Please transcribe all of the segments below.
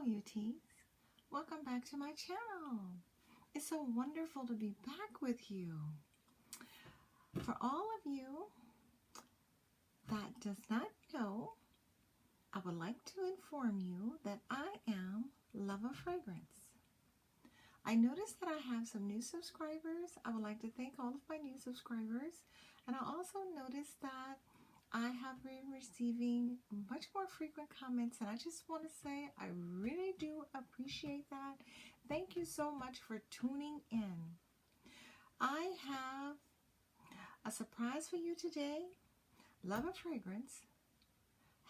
beauties. Welcome back to my channel. It's so wonderful to be back with you. For all of you that does not know, I would like to inform you that I am Love of Fragrance. I noticed that I have some new subscribers. I would like to thank all of my new subscribers. And I also noticed that I have been receiving much more frequent comments, and I just want to say I really do appreciate that. Thank you so much for tuning in. I have a surprise for you today. Love of Fragrance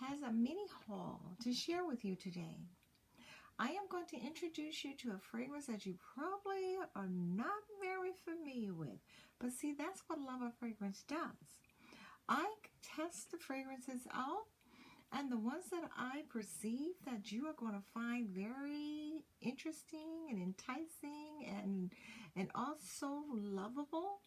has a mini haul to share with you today. I am going to introduce you to a fragrance that you probably are not very familiar with. But see, that's what Love of Fragrance does. I test the fragrances out, and the ones that I perceive that you are going to find very interesting and enticing and also lovable,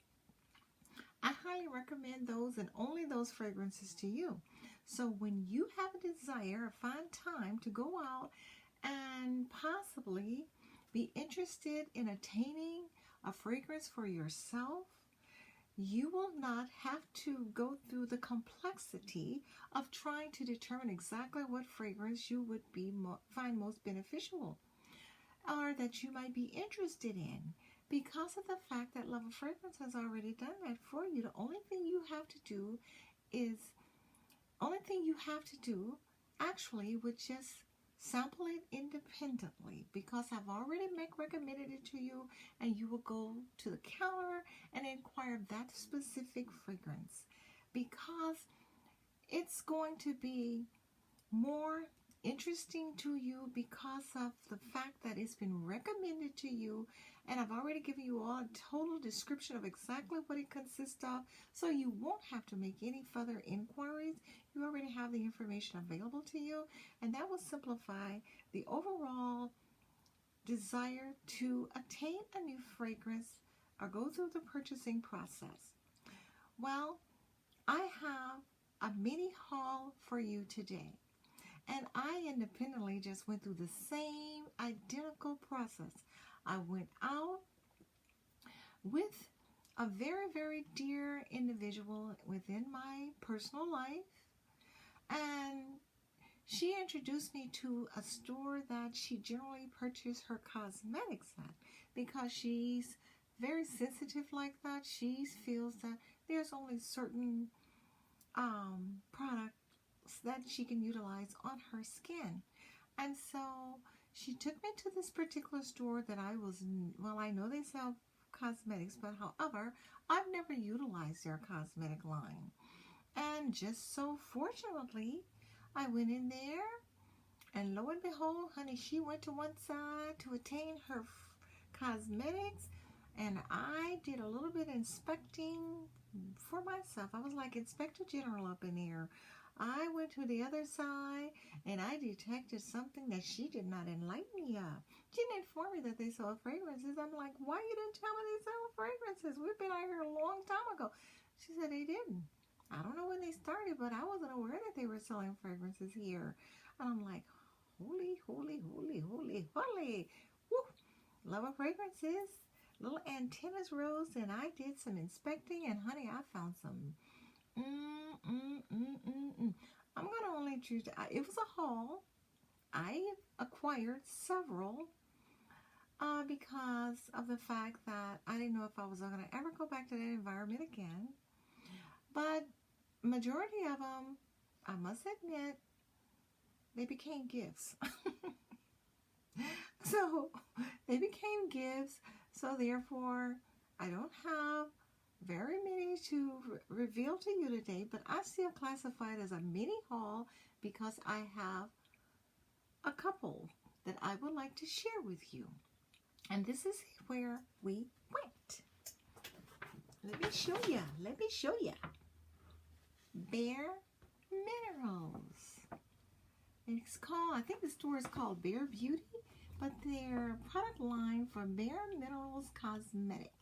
I highly recommend those and only those fragrances to you. So when you have a desire, find time to go out and possibly be interested in attaining a fragrance for yourself, you will not have to go through the complexity of trying to determine exactly what fragrance you would find most beneficial or that you might be interested in, because of the fact that Love of Fragrance has already done that for you. The only thing you have to do actually would just sample it independently, because I've already recommended it to you, and you will go to the counter and inquire that specific fragrance, because it's going to be more interesting to you because of the fact that it's been recommended to you, and I've already given you all a total description of exactly what it consists of, so you won't have to make any further inquiries. You already have the information available to you, and that will simplify the overall desire to attain a new fragrance or go through the purchasing process. Well, I have a mini haul for you today. And I independently just went through the same identical process. I went out with a very, very dear individual within my personal life. And she introduced me to a store that she generally purchased her cosmetics at, because she's very sensitive like that. She feels that there's only certain products that she can utilize on her skin. And so she took me to this particular store that I know they sell cosmetics, but however, I've never utilized their cosmetic line. And just so fortunately, I went in there, and lo and behold, honey, she went to one side to attain her cosmetics, and I did a little bit of inspecting for myself. I was like Inspector General up in here. I went to the other side, and I detected something that she did not enlighten me of. She didn't inform me that they sold fragrances. I'm like, why you didn't tell me they sell fragrances? We've been out here a long time ago. She said they didn't. I don't know when they started, but I wasn't aware that they were selling fragrances here. And I'm like, holy, holy, holy, holy, holy. Woo! Love of Fragrances. Little antennas rose, and I did some inspecting, and honey, I found some I'm going to only choose, it was a haul. I acquired several because of the fact that I didn't know if I was going to ever go back to that environment again. But majority of them, I must admit, they became gifts. So they became gifts. So therefore, I don't have very many to reveal to you today, but I still classify it as a mini haul because I have a couple that I would like to share with you. And this is where we went. Let me show you. Let me show you. Bare Minerals. It's called, I think the store is called Bare Beauty, but their product line for Bare Minerals Cosmetics.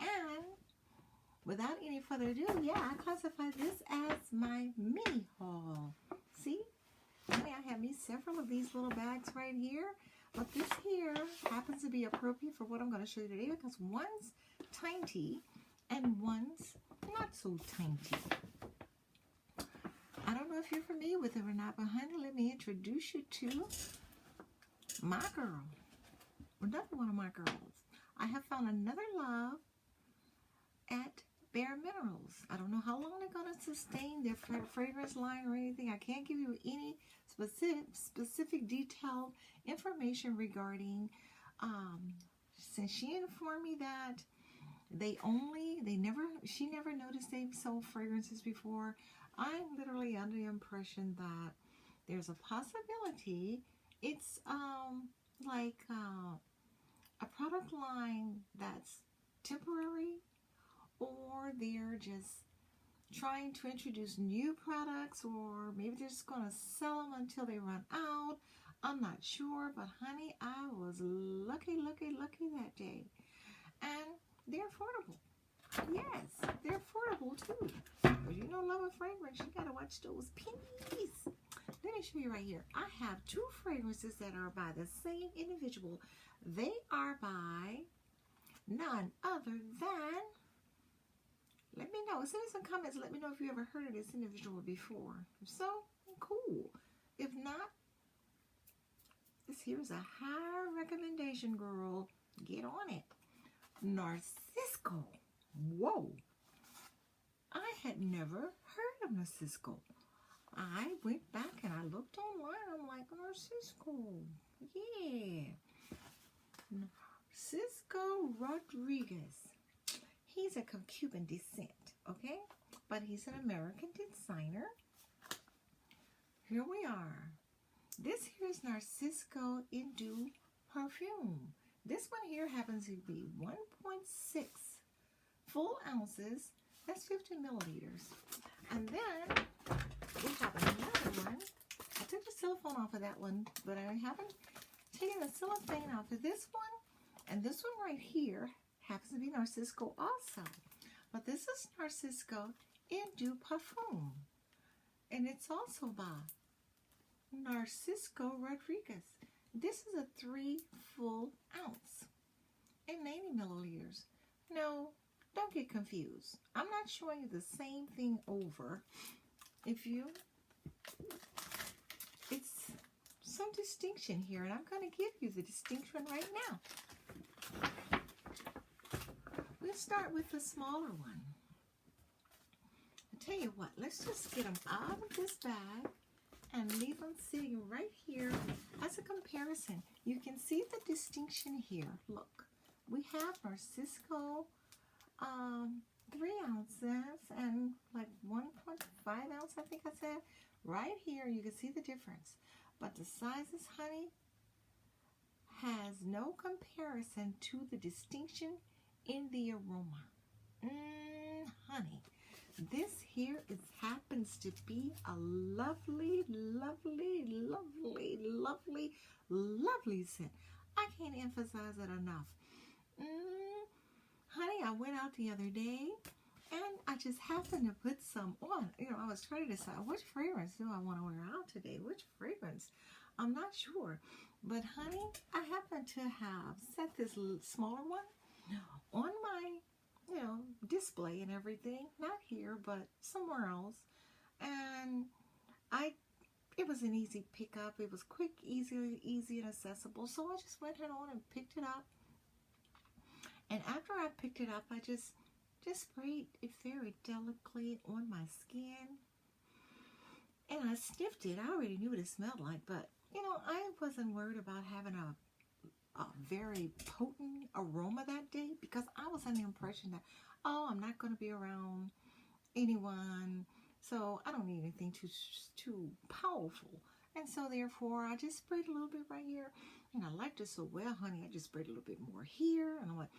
And without any further ado, yeah, I classify this as my mini haul. See? I have me several of these little bags right here. But this here happens to be appropriate for what I'm going to show you today because one's tiny and one's not so tiny. I don't know if you're familiar with it or not, but honey, let me introduce you to my girl. Another one of my girls. I have found another love at Bare Minerals. I don't know how long they're going to sustain their fragrance line or anything. I can't give you any specific detailed information regarding, since she informed me that she never noticed they sold fragrances before. I'm literally under the impression that there's a possibility it's like a product line that's temporary, or they're just trying to introduce new products, or maybe they're just going to sell them until they run out. I'm not sure, but honey, I was lucky that day. And they're affordable. Yes, they're affordable too. But you know, love a fragrance, you gotta watch those pennies. Let me show you right here. I have two fragrances that are by the same individual. They are by none other than, let me know. Send me some comments. Let me know if you ever heard of this individual before. If so, cool. If not, this here's a high recommendation, girl. Get on it. Narcisco. Whoa. I had never heard of Narcisco. I went back and I looked online. I'm like, Narcisco. Yeah. Narciso Rodriquez. He's a Cuban descent, okay? But he's an American designer. Here we are. This here is Narciso Eau perfume. This one here happens to be 1.6 full ounces. That's 50 milliliters. And then we have another one. I took the silicone off of that one, but I haven't taken the cellophane off of this one. And this one right here happens to be Narcisco also. But this is Narciso Eau Parfum. And it's also by Narciso Rodriquez. This is a 3 full ounce and 90 milliliters. No, don't get confused. I'm not showing you the same thing over. It's some distinction here, and I'm going to give you the distinction right now. Let's start with the smaller one. I'll tell you what, let's just get them out of this bag and leave them sitting right here as a comparison. You can see the distinction here. Look, we have Narciso 3 ounces and like 1.5 ounce, I think I said. Right here, you can see the difference. But the sizes, honey, has no comparison to the distinction in the aroma. Honey, this here happens to be a lovely, lovely, lovely, lovely, lovely scent. I can't emphasize it enough. Honey, I went out the other day and I just happened to put some on. You know, I was trying to decide which fragrance do I want to wear out today. Which fragrance? I'm not sure. But honey, I happen to have set this smaller one on my, display and everything. Not here, but somewhere else. And it was an easy pickup. It was quick, easy and accessible. So I just went on and picked it up. And after I picked it up, I just sprayed it very delicately on my skin. And I sniffed it. I already knew what it smelled like, but, I wasn't worried about having a very potent aroma that day because I was under the impression that, I'm not going to be around anyone, so I don't need anything too powerful. And so, therefore, I just sprayed a little bit right here. And I liked it so well, honey, I just sprayed a little bit more here. And I'm like,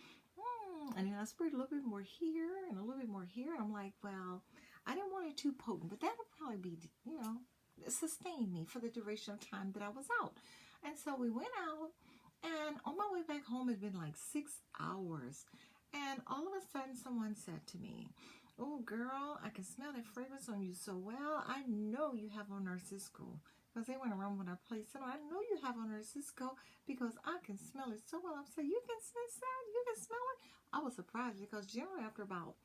And then I sprayed a little bit more here and a little bit more here. And I'm like, well, I didn't want it too potent, but that would probably be, sustain me for the duration of time that I was out. And so we went out, and on my way back home, it's been like 6 hours. And all of a sudden, someone said to me, Oh, girl, I can smell that fragrance on you so well. I know you have on Narcisco because they went around with our place. So I know you have on Narcisco because I can smell it so well. I'm saying, you can smell it? You can smell it? I was surprised because generally after about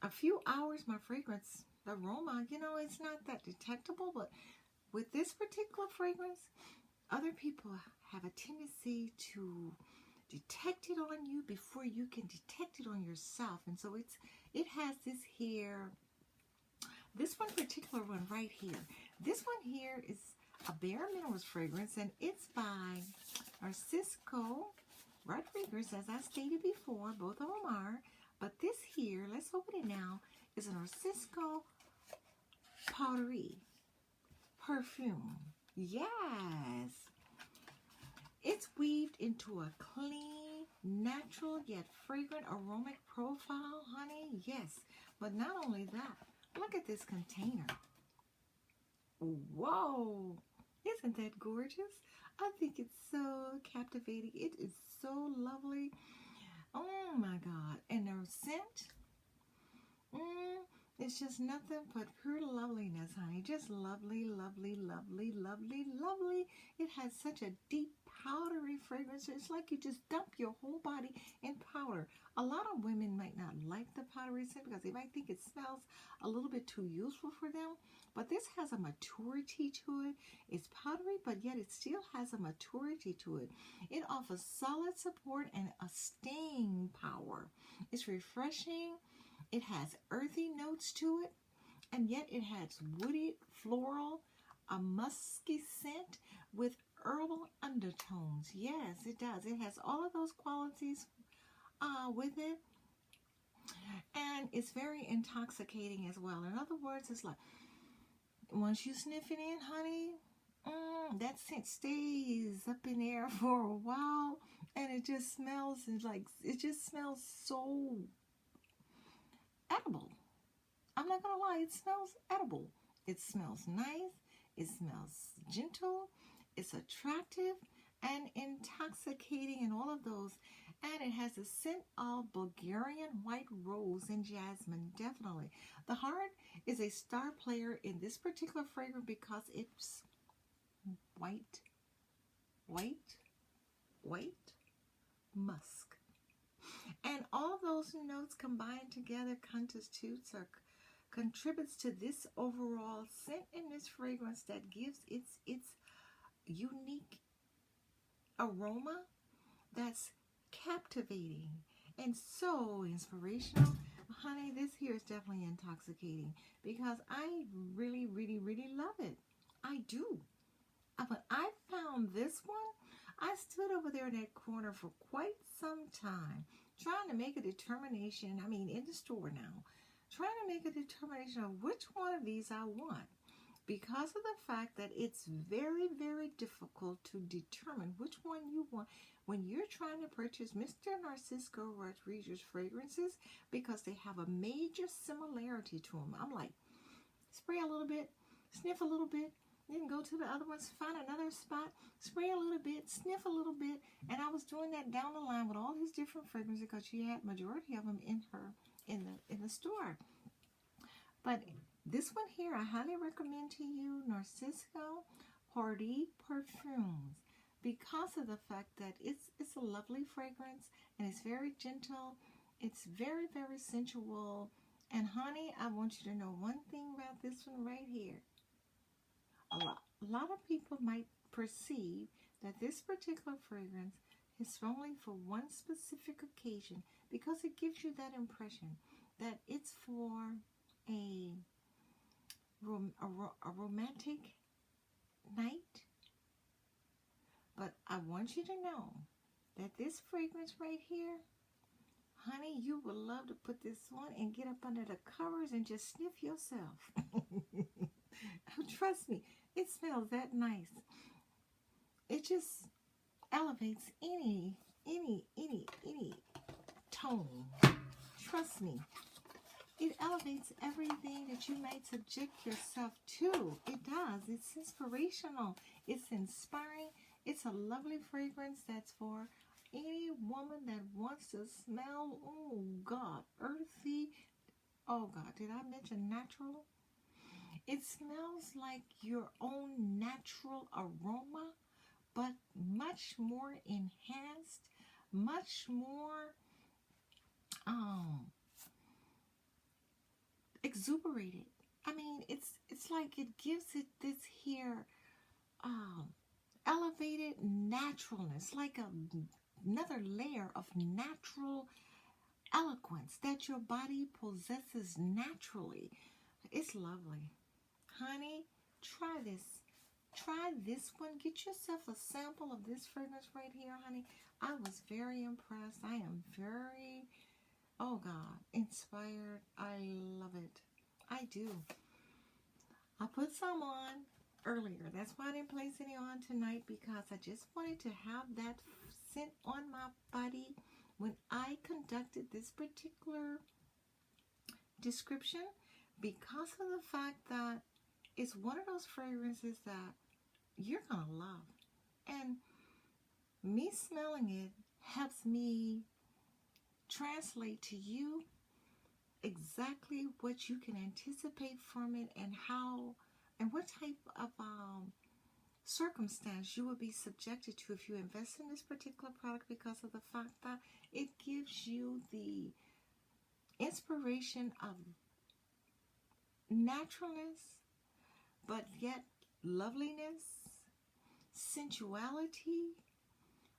a few hours, my fragrance, the aroma, you know, it's not that detectable. But with this particular fragrance, other people have a tendency to detect it on you before you can detect it on yourself. And so it has this here, this one particular one right here. This one here is a Bare Minerals fragrance, and it's by Narciso, Rodriquez, as I stated before. Both of them are. But this here, let's open it now, is a Narciso Powdery perfume. Yes. It's weaved into a clean, natural, yet fragrant aromatic profile, honey. Yes. But not only that, look at this container. Whoa. Isn't that gorgeous? I think it's so captivating. It is so lovely. Oh my God. And their scent, it's just nothing but pure loveliness, honey. Just lovely, lovely, lovely, lovely, lovely. It has such a deep, powdery fragrance. It's like you just dump your whole body in powder. A lot of women might not like the powdery scent because they might think it smells a little bit too youthful for them. But this has a maturity to it. It's powdery, but yet it still has a maturity to it. It offers solid support and a staying power. It's refreshing. It has earthy notes to it, and yet it has woody, floral, a musky scent with herbal undertones. Yes, it does. It has all of those qualities with it, and it's very intoxicating as well. In other words, it's like once you sniff it in, honey, that scent stays up in there for a while, and it just smells so edible. I'm not gonna lie, it smells edible. It smells nice, it smells gentle, it's attractive and intoxicating and all of those. And it has a scent of Bulgarian white rose and jasmine, definitely. The heart is a star player in this particular fragrance because it's white musk. And all those notes combined together contributes to this overall scent in this fragrance that gives its unique aroma that's captivating and so inspirational. Honey, this here is definitely intoxicating because I really, really, really love it. I do. But I found this one, I stood over there in that corner for quite some time trying to make a determination, in the store now, trying to make a determination of which one of these I want because of the fact that it's very, very difficult to determine which one you want when you're trying to purchase Mr. Narciso Rodriguez fragrances because they have a major similarity to them. I'm like, spray a little bit, sniff a little bit, then go to the other ones, find another spot, spray a little bit, sniff a little bit, and I was doing that down the line with all these different fragrances because she had majority of them in the store. But this one here, I highly recommend to you, Narciso Powdery Perfumes, because of the fact that it's a lovely fragrance and it's very gentle. It's very, very sensual. And honey, I want you to know one thing about this one right here. A lot of people might perceive that this particular fragrance is only for one specific occasion because it gives you that impression that it's for a romantic night. But I want you to know that this fragrance right here, honey, you would love to put this on and get up under the covers and just sniff yourself. Trust me, it smells that nice. It just elevates any tone. Trust me. It elevates everything that you might subject yourself to. It does. It's inspirational. It's inspiring. It's a lovely fragrance that's for any woman that wants to smell, oh God, earthy, Oh God, did I mention natural? It smells like your own natural aroma, but much more enhanced, much more um exuberated. I mean, it's like it gives it this here um elevated naturalness, like another layer of natural eloquence that your body possesses naturally. It's lovely. Honey, try this. Try this one. Get yourself a sample of this fragrance right here, honey. I was very impressed. I am very, oh God, inspired. I love it. I do. I put some on earlier. That's why I didn't place any on tonight, because I just wanted to have that scent on my body when I conducted this particular description, because of the fact that it's one of those fragrances that you're going to love. And me smelling it helps me translate to you exactly what you can anticipate from it, and how and what type of circumstance you will be subjected to if you invest in this particular product, because of the fact that it gives you the inspiration of naturalness, but yet loveliness, sensuality.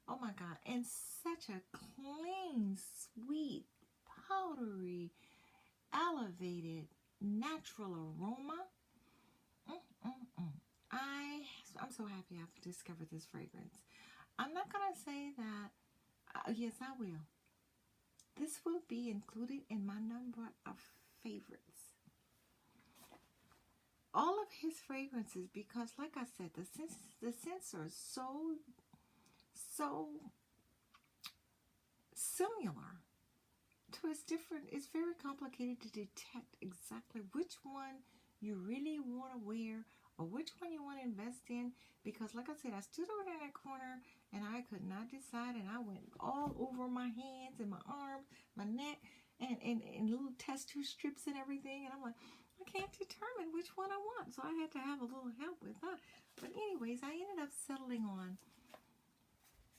Oh my God, and such a clean, sweet, powdery, elevated, natural aroma. Mm-mm-mm. I'm so happy I've discovered this fragrance. I'm not going to say that, yes, I will. This will be included in my number of favorites. All of his fragrances, because like I said, the scents are so similar. So it's very complicated to detect exactly which one you really want to wear, or which one you want to invest in, because like I said, I stood over in that corner and I could not decide, and I went all over my hands and my arms, my neck, and little tattoo strips and everything, and I'm like, I can't determine which one I want, so I had to have a little help with that. But anyways, I ended up settling on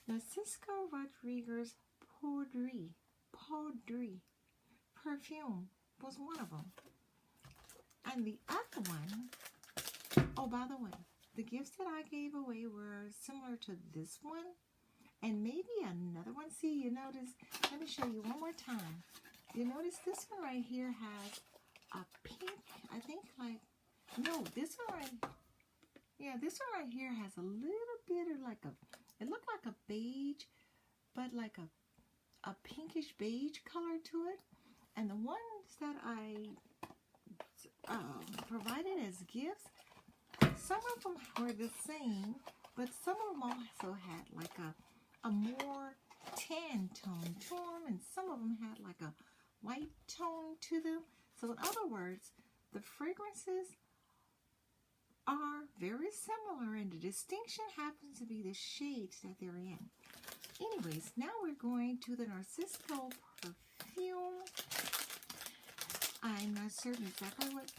Narciso Rodriquez Powdery perfume was one of them. And the other one, oh, by the way, the gifts that I gave away were similar to this one, and maybe another one. See, you notice, let me show you one more time. You notice this one right here has a pink, I think, like, no, this one right, yeah, this one right here has a little bit of like it looked like a beige, but like a pinkish beige color to it. And the ones that I provided as gifts, some of them were the same, but some of them also had like a more tan tone to them, and some of them had like a white tone to them. So in other words, the fragrances are very similar, and the distinction happens to be the shades that they're in. Anyways, now we're going to the Narciso perfume. I'm not certain exactly what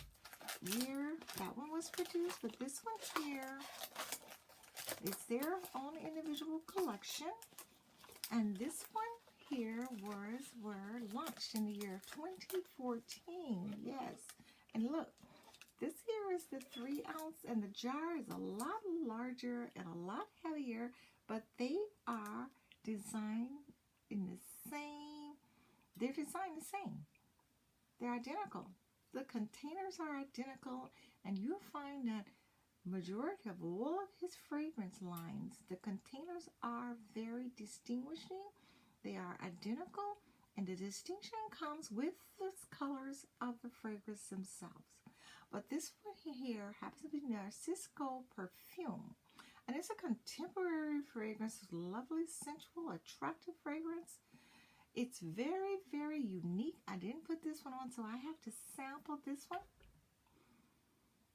year that one was produced, but this one here is their own individual collection, and this one here were launched in the year of 2014. Yes, and look, this here is the 3 ounce, and the jar is a lot larger and a lot heavier, but they are designed in the same, they're designed the same. They're identical. The containers are identical, and you'll find that majority of all of his fragrance lines, the containers are very distinguishing. They are identical, and the distinction comes with the colors of the fragrance themselves. But this one here happens to be Narciso perfume, and it's a contemporary fragrance, lovely, sensual, attractive fragrance. It's very, very unique. I didn't put this one on, so I have to sample this one.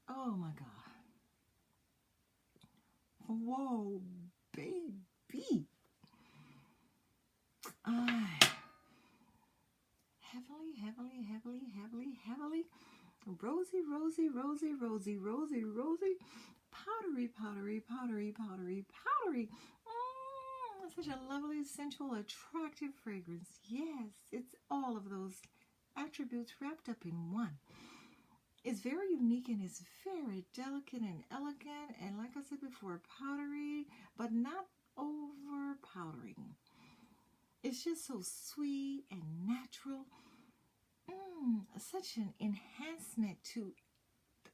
Oh my God. Whoa, baby. Heavenly, heavily, heavily, heavily, heavily. Rosy, rosy, rosy, rosy, rosy, rosy. Powdery, powdery, powdery, powdery, powdery. Such a lovely, sensual, attractive fragrance. Yes, it's all of those attributes wrapped up in one. It's very unique and it's very delicate and elegant. And like I said before, powdery, but not overpowdering. It's just so sweet and natural. Such an enhancement to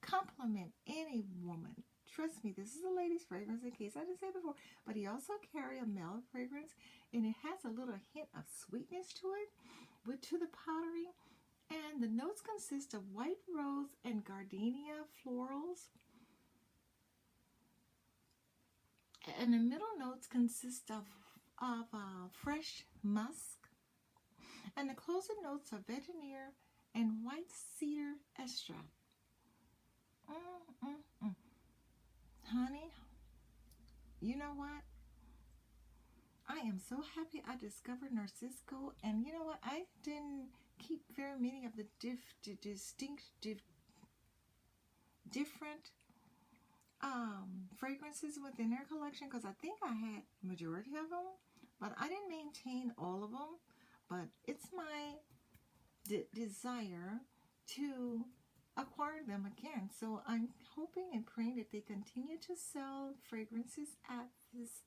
compliment any woman. Trust me, this is a lady's fragrance in case I didn't say before. But he also carry a male fragrance and it has a little hint of sweetness to it, to the powdery. And the notes consist of white rose and gardenia florals. And the middle notes consist of fresh musk. And the closing notes are veterinary and white cedar extract. Honey, you know what? I am so happy I discovered Narciso. And you know what? I didn't keep very many of the different fragrances within their collection because I think I had majority of them, but I didn't maintain all of them. But it's my desire to acquire them again. So I'm hoping and praying that they continue to sell fragrances at this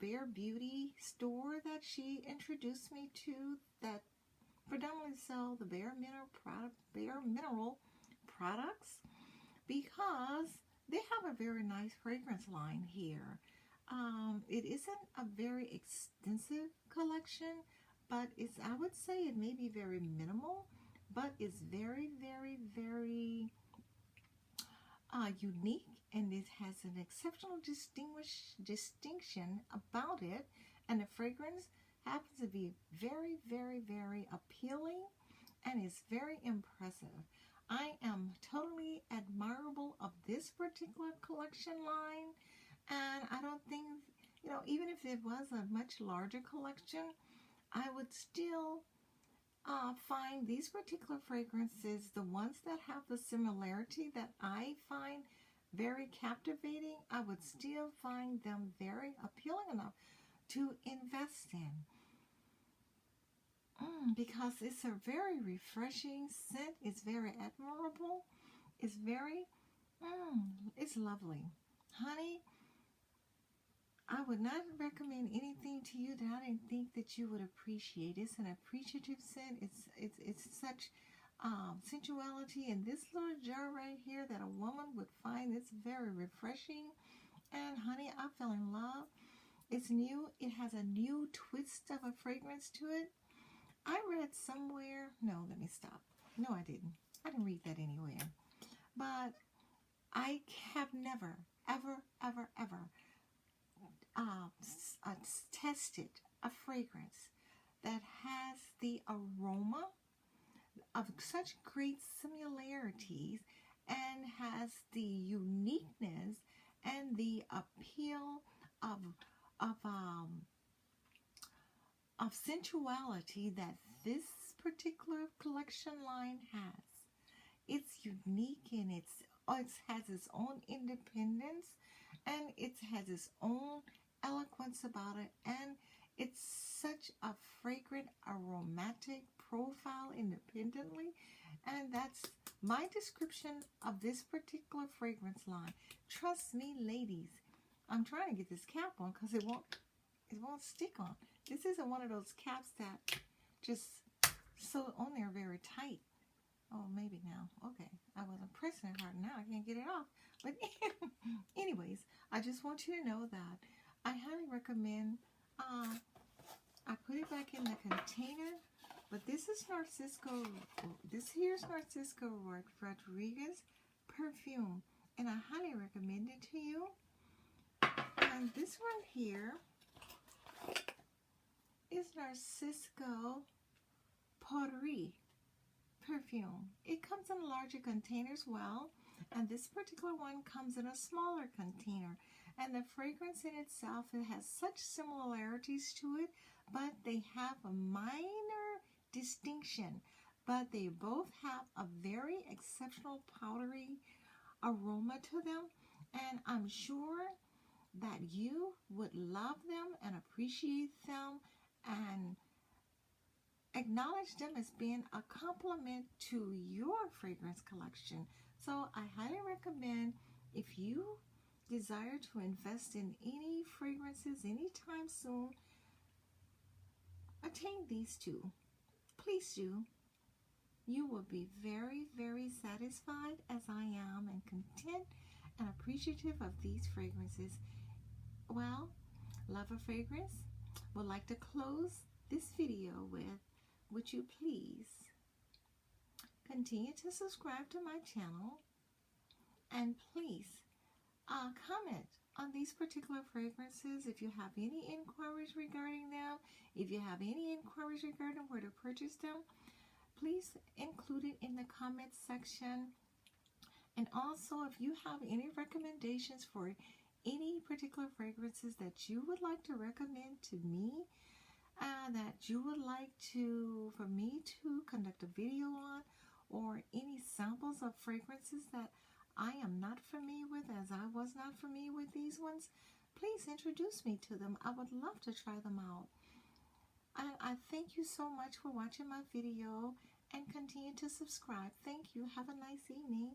Bare Beauty store that she introduced me to, that predominantly sell the Bare Mineral products, because they have a very nice fragrance line here. It isn't a very extensive collection, but I would say it may be very minimal, but it's very, very, very unique, and it has an exceptional distinction about it, and the fragrance happens to be very, very, very appealing, and it's very impressive. I am totally admirable of this particular collection line, and I don't think, even if it was a much larger collection, I would still find these particular fragrances, the ones that have the similarity that I find very captivating, I would still find them very appealing enough to invest in. Because it's a very refreshing scent. It's very admirable. It's very, it's lovely. Honey, I would not recommend anything to you that I didn't think that you would appreciate. It's an appreciative scent. It's such sensuality in this little jar right here that a woman would find. It's very refreshing. And honey, I fell in love. It's new. It has a new twist of a fragrance to it. I read somewhere, no, let me stop. No, I didn't read that anywhere. But I have never, ever, ever, ever tested a fragrance that has the aroma of such great similarities and has the uniqueness and the appeal of sensuality that this particular collection line has. It's unique and it has its own independence, and it has its own eloquence about it, and it's such a fragrant, aromatic profile independently. And that's my description of this particular fragrance line. Trust me, ladies, I'm trying to get this cap on because it won't stick on. This isn't one of those caps that just sew on there very tight. Oh, maybe now. Okay, I wasn't pressing it hard. Now I can't get it off. But anyways, I just want you to know that I highly recommend. I put it back in the container, but this is Narciso. This here's Narciso Rodriquez perfume, and I highly recommend it to you. And this one here is Narciso Powdery perfume. It comes in a larger container as well, and this particular one comes in a smaller container. And the fragrance in itself, it has such similarities to it, but they have a minor distinction. but they both have a very exceptional powdery aroma to them, and I'm sure that you would love them and appreciate them and acknowledge them as being a compliment to your fragrance collection. So I highly recommend, if you desire to invest in any fragrances anytime soon, attain these two. Please do. You will be very, very satisfied, as I am, and content and appreciative of these fragrances. Well, love a fragrance, would like to close this video with, would you please continue to subscribe to my channel, and please comment on these particular fragrances. If you have any inquiries regarding them, if you have any inquiries regarding where to purchase them, please include it in the comments section. And also, if you have any recommendations for any particular fragrances that you would like to recommend to me, that you would like for me to conduct a video on, or any samples of fragrances that I am not familiar with, as I was not familiar with these ones, please introduce me to them. I would love to try them out. I thank you so much for watching my video, and continue to subscribe. Thank you. Have a nice evening.